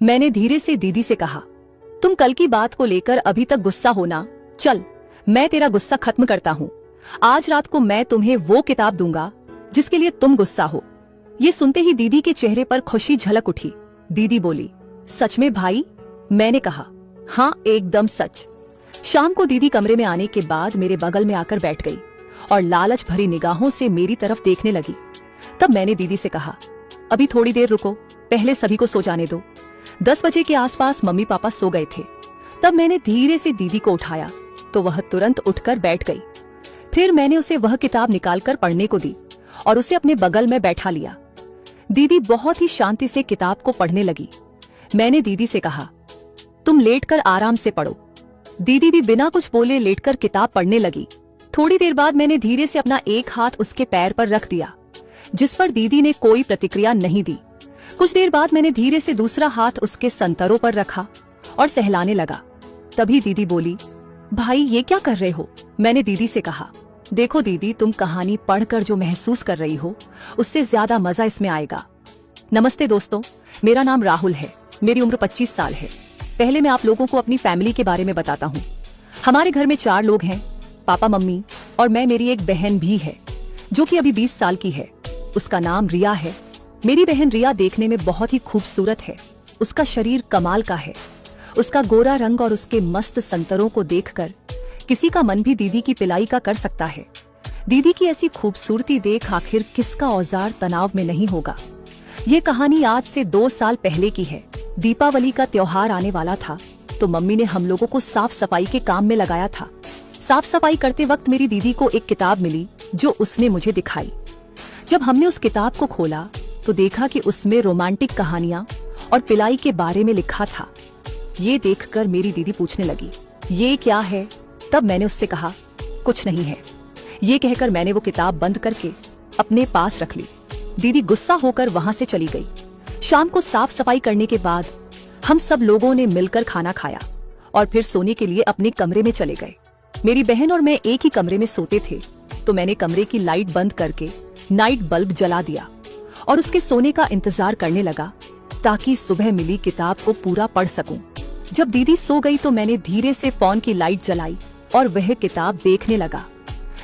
मैंने धीरे से दीदी से कहा, तुम कल की बात को लेकर अभी तक गुस्सा हो ना? चल, मैं तेरा गुस्सा खत्म करता हूँ। आज रात को मैं तुम्हें वो किताब दूंगा जिसके लिए तुम गुस्सा हो। ये सुनते ही दीदी के चेहरे पर खुशी झलक उठी। दीदी बोली, सच में भाई? मैंने कहा, हाँ एकदम सच। शाम को दीदी कमरे में आने के बाद मेरे बगल में आकर बैठ गई और लालच भरी निगाहों से मेरी तरफ देखने लगी। तब मैंने दीदी से कहा, अभी थोड़ी देर रुको, पहले सभी को सो जाने दो। 10 बजे के आसपास मम्मी पापा सो गए थे। तब मैंने धीरे से दीदी को उठाया तो वह तुरंत उठकर बैठ गई। फिर मैंने उसे वह किताब निकालकर पढ़ने को दी और उसे अपने बगल में बैठा लिया। दीदी बहुत ही शांति से किताब को पढ़ने लगी। मैंने दीदी से कहा, तुम लेटकर आराम से पढ़ो। दीदी भी बिना कुछ बोले लेटकर किताब पढ़ने लगी। थोड़ी देर बाद मैंने धीरे से अपना एक हाथ उसके पैर पर रख दिया, जिस पर दीदी ने कोई प्रतिक्रिया नहीं दी। कुछ देर बाद मैंने धीरे से दूसरा हाथ उसके संतरों पर रखा और सहलाने लगा। तभी दीदी बोली, भाई ये क्या कर रहे हो? मैंने दीदी से कहा, देखो दीदी, तुम कहानी पढ़कर जो महसूस कर रही हो उससे ज्यादा मजा इसमें आएगा। नमस्ते दोस्तों, मेरा नाम राहुल है। मेरी उम्र 25 साल है। पहले मैं आप लोगों को अपनी फैमिली के बारे में बताता हूँ। हमारे घर में 4 लोग हैं, पापा मम्मी और मैं। मेरी एक बहन भी है जो कि अभी 20 साल की है। उसका नाम रिया है। मेरी बहन रिया देखने में बहुत ही खूबसूरत है। उसका शरीर कमाल का है। उसका गोरा रंग और उसके मस्त संतरों को देखकर किसी का मन भी दीदी की पिलाई का कर सकता है। दीदी की ऐसी खूबसूरती देख आखिर किसका औजार तनाव में नहीं होगा। ये कहानी आज से 2 साल पहले की है। दीपावली का त्योहार आने वाला था तो मम्मी ने हम लोगों को साफ सफाई के काम में लगाया था। साफ सफाई करते वक्त मेरी दीदी को एक किताब मिली जो उसने मुझे दिखाई। जब हमने उस किताब को खोला तो देखा कि उसमें रोमांटिक कहानियां और पिलाई के बारे में लिखा था। ये देखकर मेरी दीदी पूछने लगी, ये क्या है? तब मैंने उससे कहा, कुछ नहीं है। ये कहकर मैंने वो किताब बंद करके अपने पास रख ली। दीदी गुस्सा होकर वहां से चली गई। शाम को साफ सफाई करने के बाद हम सब लोगों ने मिलकर खाना खाया और फिर सोने के लिए अपने कमरे में चले गए। मेरी बहन और मैं एक ही कमरे में सोते थे तो मैंने कमरे की लाइट बंद करके नाइट बल्ब जला दिया और उसके सोने का इंतजार करने लगा ताकि सुबह मिली किताब को पूरा पढ़ सकूं। जब दीदी सो गई तो मैंने धीरे से फोन की लाइट जलाई और वह किताब देखने लगा।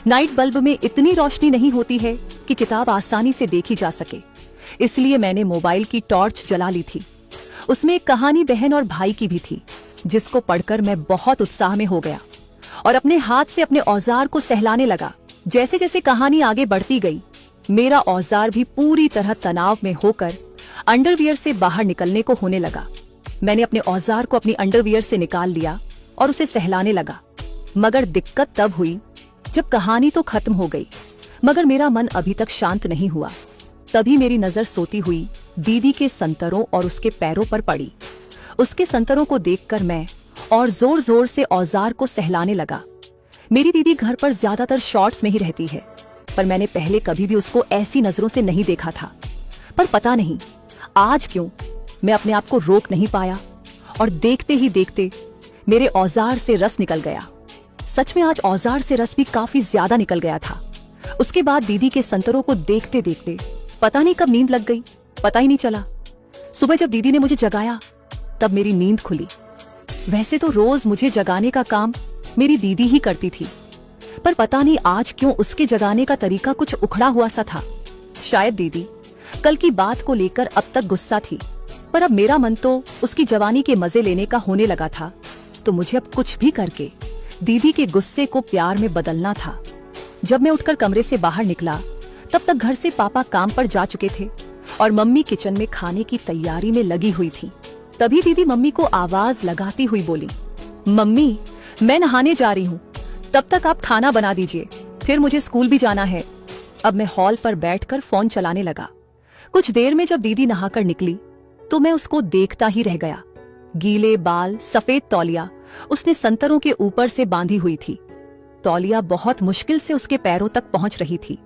नाइट बल्ब में इतनी रोशनी नहीं होती है कि किताब आसानी से देखी जा सके, इसलिए मैंने मोबाइल की टॉर्च जला ली थी। उसमें एक कहानी बहन और भाई की भी थी, जिसको पढ़कर मैं बहुत उत्साह में हो गया और अपने हाथ से अपने औजार को सहलाने लगा। जैसे जैसे कहानी आगे बढ़ती गई, मेरा औजार भी पूरी तरह तनाव में होकर अंडरवियर से बाहर निकलने को होने लगा। मैंने अपने औजार को अपनी अंडरवियर से निकाल लिया और उसे सहलाने लगा। मगर दिक्कत तब हुई जब कहानी तो खत्म हो गई, मगर मेरा मन अभी तक शांत नहीं हुआ। तभी मेरी नजर सोती हुई दीदी के संतरों और उसके पैरों पर पड़ी। उसके संतरों को देखकर मैं और जोर जोर से औजार को सहलाने लगा। मेरी दीदी घर पर ज्यादातर शॉर्ट्स में ही रहती है, पर मैंने पहले कभी भी उसको ऐसी नजरों से नहीं देखा था। पर पता नहीं आज क्यों मैं अपने आप को रोक नहीं पाया और देखते ही देखते मेरे औजार से रस निकल गया। सच में आज औजार से रस भी काफी ज्यादा निकल गया था। उसके बाद दीदी के संतरों को देखते देखते पता नहीं कब नींद लग गई, पता ही नहीं चला। सुबह जब दीदी ने मुझे जगाया तब मेरी नींद खुली। वैसे तो रोज मुझे जगाने का काम मेरी दीदी ही करती थी, पर पता नहीं आज क्यों उसके जगाने का तरीका कुछ उखड़ा हुआ सा था। शायद दीदी कल की बात को लेकर अब तक गुस्सा थी, पर अब मेरा मन तो उसकी जवानी के मजे लेने का होने लगा था। तो मुझे अब कुछ भी करके दीदी के गुस्से को प्यार में बदलना था। जब मैं उठकर कमरे से बाहर निकला तब तक घर से पापा काम पर जा चुके थे और मम्मी किचन में खाने की तैयारी में लगी हुई थी। तभी दीदी मम्मी को आवाज लगाती हुई बोली, मम्मी मैं नहाने जा रही हूँ, तब तक आप खाना बना दीजिए, फिर मुझे स्कूल भी जाना है। अब मैं हॉल पर बैठकर फोन चलाने लगा। कुछ देर में जब दीदी नहाकर निकली तो मैं उसको देखता ही रह गया। गीले बाल, सफेद तौलिया उसने संतरों के ऊपर से बांधी हुई थी। तौलिया बहुत मुश्किल से उसके पैरों तक पहुंच रही थी।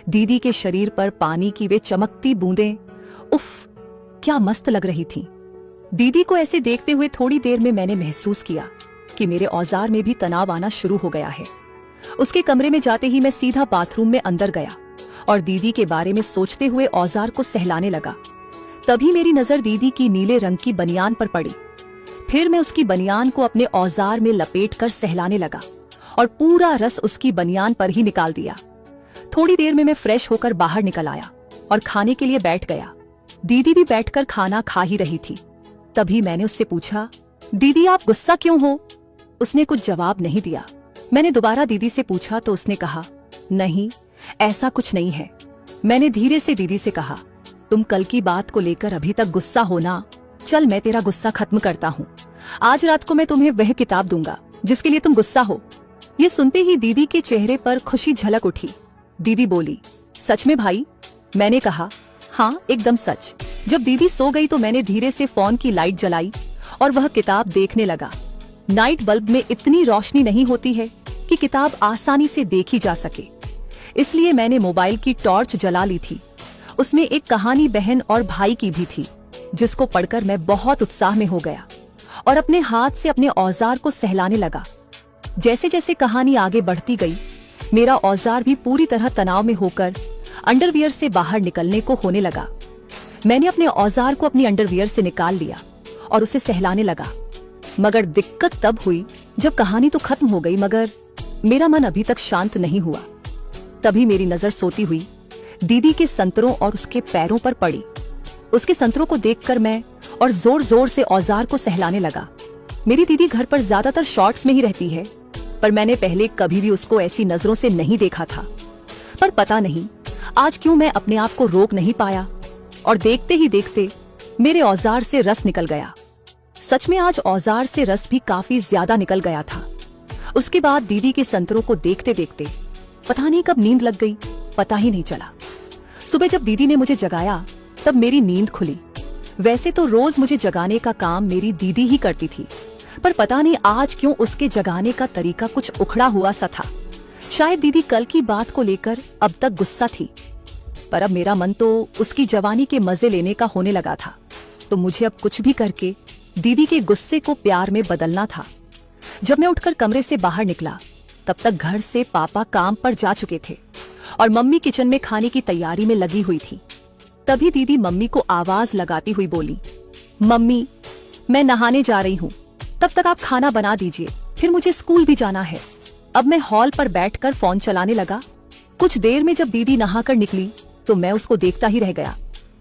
दीदी के शरीर पर पानी की वे चमकती बूंदें, उफ क्या मस्त लग रही थीं। दीदी को ऐसे देखते हुए थोड़ी देर में मैंने महसूस किया कि मेरे औजार में भी तनाव आना शुरू हो गया है। उसके कमरे में जाते ही मैं सीधा बाथरूम में अंदर गया और दीदी के बारे में सोचते हुए औजार को सहलाने लगा। तभी मेरी नजर दीदी की नीले रंग की बनियान पर पड़ी। फिर मैं उसकी बनियान को अपने औजार में लपेटकर सहलाने लगा और पूरा रस उसकी बनियान पर ही निकाल दिया। थोड़ी देर में मैं फ्रेश होकर बाहर निकल आया और खाने के लिए बैठ गया। दीदी भी बैठकर खाना खा ही रही थी। तभी मैंने उससे पूछा, दीदी आप गुस्सा क्यों हो? उसने कुछ जवाब नहीं दिया। मैंने दोबारा दीदी से पूछा तो उसने कहा, नहीं ऐसा कुछ नहीं है। मैंने धीरे से दीदी से कहा, तुम कल की बात को लेकर अभी तक गुस्सा हो ना? चल मैं तेरा गुस्सा खत्म करता हूँ। आज रात को मैं तुम्हें वह किताब दूंगा जिसके लिए तुम गुस्सा हो। ये सुनते ही दीदी के चेहरे पर खुशी झलक उठी। दीदी बोली, सच में भाई? मैंने कहा, हाँ एकदम सच। जब दीदी सो गई तो मैंने धीरे से फोन की लाइट जलाई और वह किताब देखने लगा। नाइट बल्ब में इतनी रोशनी नहीं होती है कि किताब आसानी से देखी जा सके, इसलिए मैंने मोबाइल की टॉर्च जला ली थी। उसमें एक कहानी बहन और भाई की भी थी, जिसको पढ़कर मैं बहुत उत्साह में हो गया और अपने हाथ से अपने औजार को सहलाने लगा। जैसे जैसे कहानी आगे बढ़ती गई, मेरा औजार भी पूरी तरह तनाव में होकर अंडरवियर से बाहर निकलने को होने लगा। मैंने अपने औजार को अपनी अंडरवियर से निकाल लिया और उसे सहलाने लगा। मगर दिक्कत तब हुई जब कहानी तो खत्म हो गई, मगर मेरा मन अभी तक शांत नहीं हुआ। तभी मेरी नजर सोती हुई दीदी के संतरों और उसके पैरों पर पड़ी। उसके संतरों को देखकर मैं और जोर जोर से औजार को सहलाने लगा। मेरी दीदी घर पर ज्यादातर शॉर्ट्स में ही रहती है, पर मैंने पहले कभी भी उसको ऐसी नजरों से नहीं देखा था। पर पता नहीं आज क्यों मैं अपने आप को रोक नहीं पाया और देखते ही देखते मेरे औजार से रस निकल गया। सच में आज औजार से रस भी काफी ज्यादा निकल गया था। उसके बाद दीदी के संतरों को देखते देखते पता नहीं कब नींद लग गई, पता ही नहीं चला। सुबह जब दीदी ने मुझे जगाया तब मेरी नींद खुली। वैसे तो रोज मुझे जगाने का काम मेरी दीदी ही करती थी, पर पता नहीं आज क्यों उसके जगाने का तरीका कुछ उखड़ा हुआ सा था। शायद दीदी कल की बात को लेकर अब तक गुस्सा थी, पर अब मेरा मन तो उसकी जवानी के मजे लेने का होने लगा था। तो मुझे अब कुछ भी करके दीदी के गुस्से को प्यार में बदलना था। जब मैं उठकर कमरे से बाहर निकला तब तक घर से पापा काम पर जा चुके थे और मम्मी किचन में खाने की तैयारी में लगी हुई थी। तभी दीदी मम्मी को आवाज लगाती हुई बोली, मम्मी मैं नहाने जा रही हूँ, तब तक आप खाना बना दीजिए, फिर मुझे स्कूल भी जाना है। अब मैं हॉल पर बैठकर फोन चलाने लगा। कुछ देर में जब दीदी नहाकर निकली तो मैं उसको देखता ही रह गया।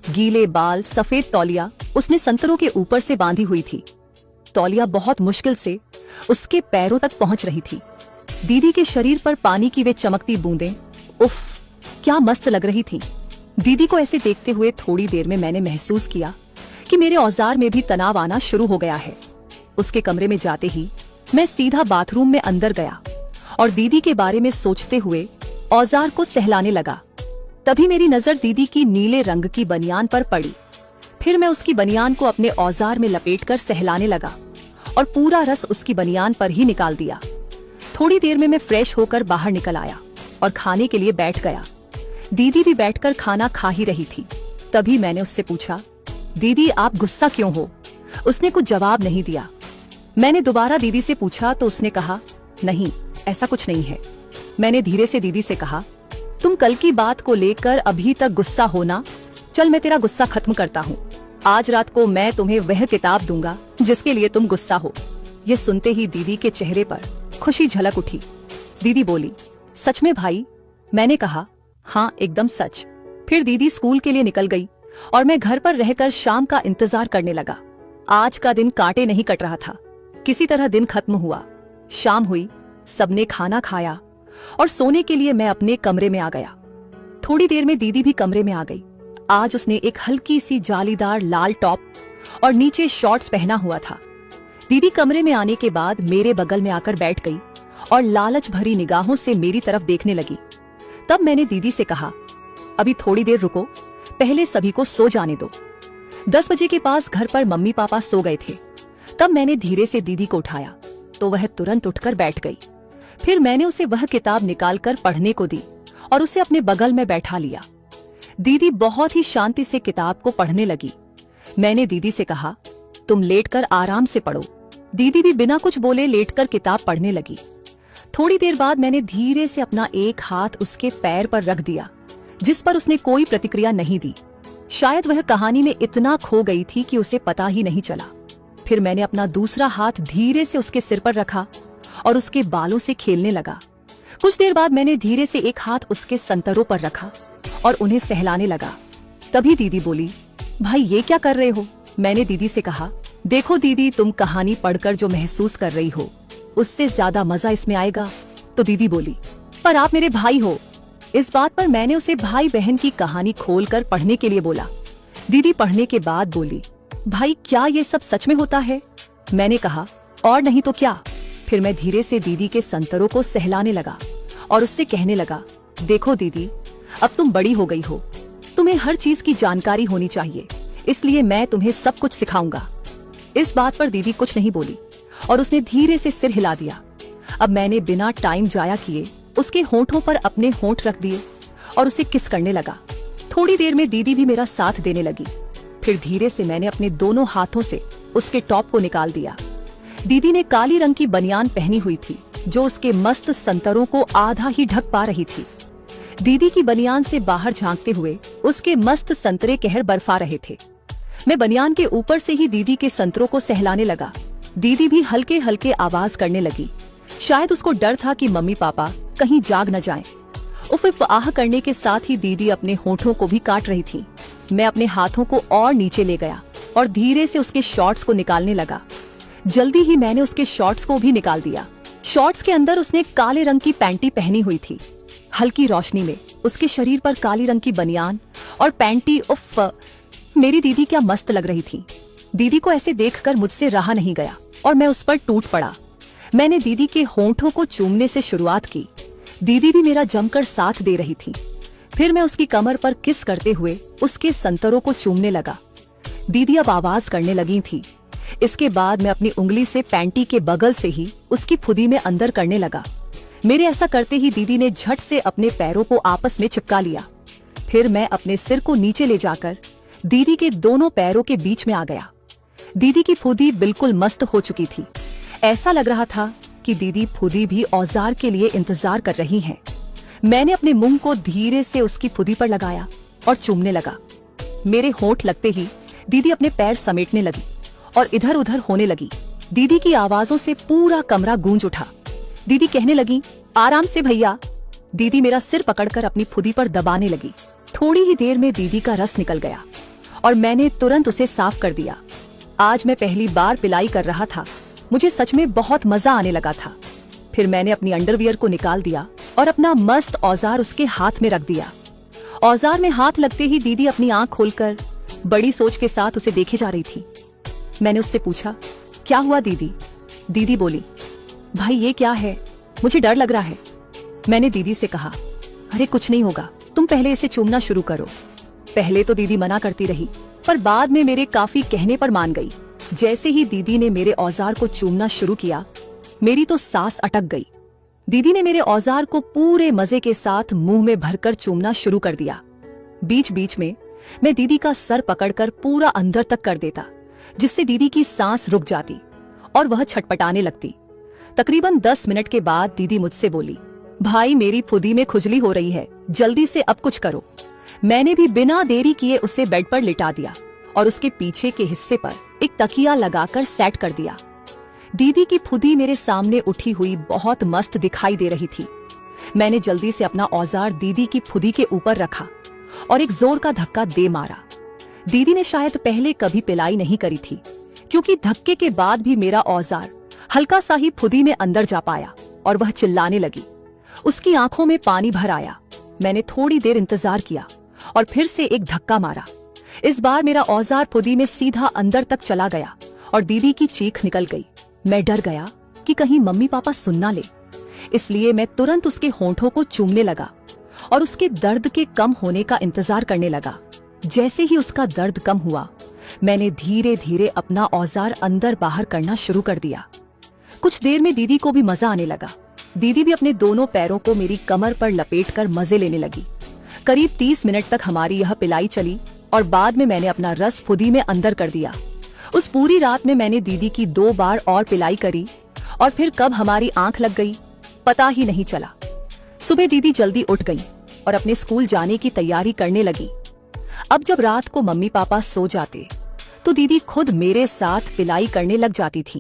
गीले बाल, सफेद तौलिया उसने संतरों के ऊपर से बांधी हुई थी। तौलिया बहुत मुश्किल से उसके पैरों तक पहुंच रही थी। दीदी के शरीर पर पानी की वे चमकती बूंदें, उफ क्या मस्त लग रही थी। दीदी को ऐसे देखते हुए थोड़ी देर में मैंने महसूस किया कि मेरे औजार में भी तनाव आना शुरू हो गया है। उसके कमरे में जाते ही मैं सीधा बाथरूम में अंदर गया और दीदी के बारे में सोचते हुए औजार को सहलाने लगा। तभी मेरी नजर दीदी की नीले रंग की बनियान पर पड़ी। फिर मैं उसकी बनियान को अपने औजार में लपेटकर सहलाने लगा और पूरा रस उसकी बनियान पर ही निकाल दिया। थोड़ी देर में मैं फ्रेश होकर बाहर निकल आया और खाने के लिए बैठ गया। दीदी भी बैठकर खाना खा ही रही थी। तभी मैंने उससे पूछा, दीदी आप गुस्सा क्यों हो? उसने कुछ जवाब नहीं दिया। मैंने दोबारा दीदी से पूछा तो उसने कहा, नहीं ऐसा कुछ नहीं है। मैंने धीरे से दीदी से कहा, तुम कल की बात को लेकर अभी तक गुस्सा हो ना? चल मैं तेरा गुस्सा खत्म करता हूँ। आज रात को मैं तुम्हें वह किताब दूंगा जिसके लिए तुम गुस्सा हो। ये सुनते ही दीदी के चेहरे पर खुशी झलक उठी। दीदी बोली, सच में भाई? मैंने कहा, हाँ एकदम सच। फिर दीदी स्कूल के लिए निकल गई और मैं घर पर रहकर शाम का इंतजार करने लगा। आज का दिन कांटे नहीं कट रहा था। किसी तरह दिन खत्म हुआ। शाम हुई, सबने खाना खाया और सोने के लिए मैं अपने कमरे में आ गया। थोड़ी देर में दीदी भी कमरे में आ गई। आज उसने एक हल्की सी जालीदार लाल टॉप और नीचे शॉर्ट्स पहना हुआ था। दीदी कमरे में आने के बाद मेरे बगल में आकर बैठ गई और लालच भरी निगाहों से मेरी तरफ देखने लगी। तब मैंने दीदी से कहा, अभी थोड़ी देर रुको, पहले सभी को सो जाने दो। 10 बजे के पास घर पर मम्मी पापा सो गए थे। तब मैंने धीरे से दीदी को उठाया तो वह तुरंत उठकर बैठ गई। फिर मैंने उसे वह किताब निकालकर पढ़ने को दी और उसे अपने बगल में बैठा लिया। दीदी बहुत ही शांति से किताब को पढ़ने लगी। मैंने दीदी से कहा, तुम लेटकर आराम से पढ़ो। दीदी भी बिना कुछ बोले लेटकर किताब पढ़ने लगी। थोड़ी देर बाद मैंने धीरे से अपना एक हाथ उसके पैर पर रख दिया, जिस पर उसने कोई प्रतिक्रिया नहीं दी। शायद वह कहानी में इतना खो गई थी कि उसे पता ही नहीं चला। फिर मैंने अपना दूसरा हाथ धीरे से उसके सिर पर रखा और उसके बालों से खेलने लगा। कुछ देर बाद मैंने धीरे से एक हाथ उसके संतरों पर रखा और उन्हें सहलाने लगा। तभी दीदी बोली, भाई ये क्या कर रहे हो? मैंने दीदी से कहा, देखो दीदी, तुम कहानी पढ़कर जो महसूस कर रही हो उससे ज्यादा मजा इसमें आएगा। तो दीदी बोली, पर आप मेरे भाई हो। इस बात पर मैंने उसे भाई बहन की कहानी खोलकर पढ़ने के लिए बोला। दीदी पढ़ने के बाद बोली, भाई क्या ये सब सच में होता है? मैंने कहा, और नहीं तो क्या। फिर मैं धीरे से दीदी के संतरों को सहलाने लगा और उससे कहने लगा, देखो दीदी, अब तुम बड़ी हो गई हो, तुम्हें हर चीज की जानकारी होनी चाहिए, इसलिए मैं तुम्हें सब कुछ सिखाऊंगा। इस बात पर दीदी कुछ नहीं बोली और उसने धीरे से सिर हिला दिया। अब मैंने बिना टाइम जाया किए उसके होंठों पर अपने होंठ रख दिए और उसे किस करने लगा। थोड़ी देर में दीदी भी मेरा साथ देने लगी। फिर धीरे से मैंने अपने दोनों हाथों से उसके टॉप को निकाल दिया। दीदी ने काली रंग की बनियान पहनी हुई थी जो उसके मस्त संतरों को आधा ही ढक पा रही थी। दीदी की बनियान से बाहर झांकते हुए उसके मस्त संतरे कहर बरफा रहे थे। मैं बनियान के ऊपर से ही दीदी के संतरों को सहलाने लगा। दीदी भी हल्के हल्के आवाज करने लगी। शायद उसको डर था कि मम्मी पापा कहीं जाग न जाएं। उफ उफ आह करने के साथ ही दीदी अपने होठों को भी काट रही थी। मैं अपने हाथों को और नीचे ले गया और धीरे से उसके शॉर्ट्स को निकालने लगा। जल्दी ही मैंने उसके शॉर्ट्स को भी निकाल दिया। शॉर्ट्स के अंदर उसने काले रंग की पैंटी पहनी हुई थी। हल्की रोशनी में उसके शरीर पर काली रंग की बनियान और पैंटी, उफ, मेरी दीदी क्या मस्त लग रही थी। दीदी को ऐसे देखकर मुझसे रहा नहीं गया और मैं उस पर टूट पड़ा। मैंने दीदी के होंठों को चूमने से शुरुआत की। दीदी भी मेरा जमकर साथ दे रही थी। फिर मैं उसकी कमर पर किस करते हुए उसके संतरों को चूमने लगा। दीदी अब आवाज करने लगी थी। इसके बाद मैं अपनी उंगली से पैंटी के बगल से ही उसकी फुदी में अंदर करने लगा। मेरे ऐसा करते ही दीदी ने झट से अपने पैरों को आपस में चिपका लिया। फिर मैं अपने सिर को नीचे ले जाकर दीदी के दोनों पैरों के बीच में आ गया। दीदी की फुदी बिल्कुल मस्त हो चुकी थी। ऐसा लग रहा था कि दीदी फुदी भी औजार के लिए इंतजार कर रही हैं। मैंने अपने मुंह को धीरे से उसकी फुदी पर लगाया और चूमने लगा। मेरे होंठ लगते ही दीदी अपने पैर समेटने लगी और इधर उधर होने लगी। दीदी की आवाजों से पूरा कमरा गूंज उठा। दीदी कहने लगी, आराम से भैया। दीदी मेरा सिर पकड़कर अपनी फुदी पर दबाने लगी। थोड़ी ही देर में दीदी का रस निकल गया और मैंने तुरंत उसे साफ कर दिया। आज मैं पहली बार पिलाई कर रहा था। मुझे सच में बहुत मजा आने लगा था। फिर मैंने अपनी अंडरवियर को निकाल दिया और अपना मस्त औजार उसके हाथ में रख दिया। औजार में हाथ लगते ही दीदी अपनी आंख खोलकर बड़ी सोच के साथ उसे देखे जा रही थी। मैंने उससे पूछा, क्या हुआ दीदी? दीदी बोली, भाई ये क्या है, मुझे डर लग रहा है। मैंने दीदी से कहा, अरे कुछ नहीं होगा, तुम पहले इसे चूमना शुरू करो। पहले तो दीदी मना करती रही पर बाद में मेरे काफी कहने पर मान गई। जैसे ही दीदी ने मेरे औजार को चूमना शुरू किया, मेरी तो सांस अटक गई। दीदी ने मेरे औजार को पूरे मजे के साथ मुंह में भरकर चूमना शुरू कर दिया। बीच बीच में मैं दीदी का सर पकड़कर पूरा अंदर तक कर देता, जिससे दीदी की सांस रुक जाती और वह छटपटाने लगती। तकरीबन 10 मिनट के बाद दीदी मुझसे बोली, भाई मेरी फुदी में खुजली हो रही है, जल्दी से अब कुछ करो। मैंने भी बिना देरी किए उसे बेड पर लिटा दिया और उसके पीछे के हिस्से पर एक तकिया लगाकर सेट कर दिया। दीदी की फुदी मेरे सामने उठी हुई बहुत मस्त दिखाई दे रही थी। मैंने जल्दी से अपना औजार दीदी की फुदी के ऊपर रखा और एक जोर का धक्का दे मारा। दीदी ने शायद पहले कभी पिलाई नहीं करी थी, क्योंकि धक्के के बाद भी मेरा औजार हल्का सा ही फुदी में अंदर जा पाया और वह चिल्लाने लगी। उसकी आंखों में पानी भर आया। मैंने थोड़ी देर इंतजार किया और फिर से एक धक्का मारा। इस बार मेरा औजार फुदी में सीधा अंदर तक चला गया और दीदी की चीख निकल गई। मैं डर गया कि कहीं मम्मी पापा सुन ना ले, इसलिए मैं तुरंत उसके होंठों को चूमने लगा और उसके दर्द के कम होने का इंतजार करने लगा। जैसे ही उसका दर्द कम हुआ, मैंने धीरे धीरे अपना औजार अंदर बाहर करना शुरू कर दिया। कुछ देर में दीदी को भी मजा आने लगा। दीदी भी अपने दोनों पैरों को मेरी कमर पर लपेटकर मजे लेने लगी। करीब 30 मिनट तक हमारी यह पिलाई चली और बाद में मैंने अपना रस फुदी में अंदर कर दिया। उस पूरी रात में मैंने दीदी की 2 बार और पिलाई करी और फिर कब हमारी आंख लग गई पता ही नहीं चला। सुबह दीदी जल्दी उठ गई और अपने स्कूल जाने की तैयारी करने लगी। अब जब रात को मम्मी पापा सो जाते तो दीदी खुद मेरे साथ पिलाई करने लग जाती थी।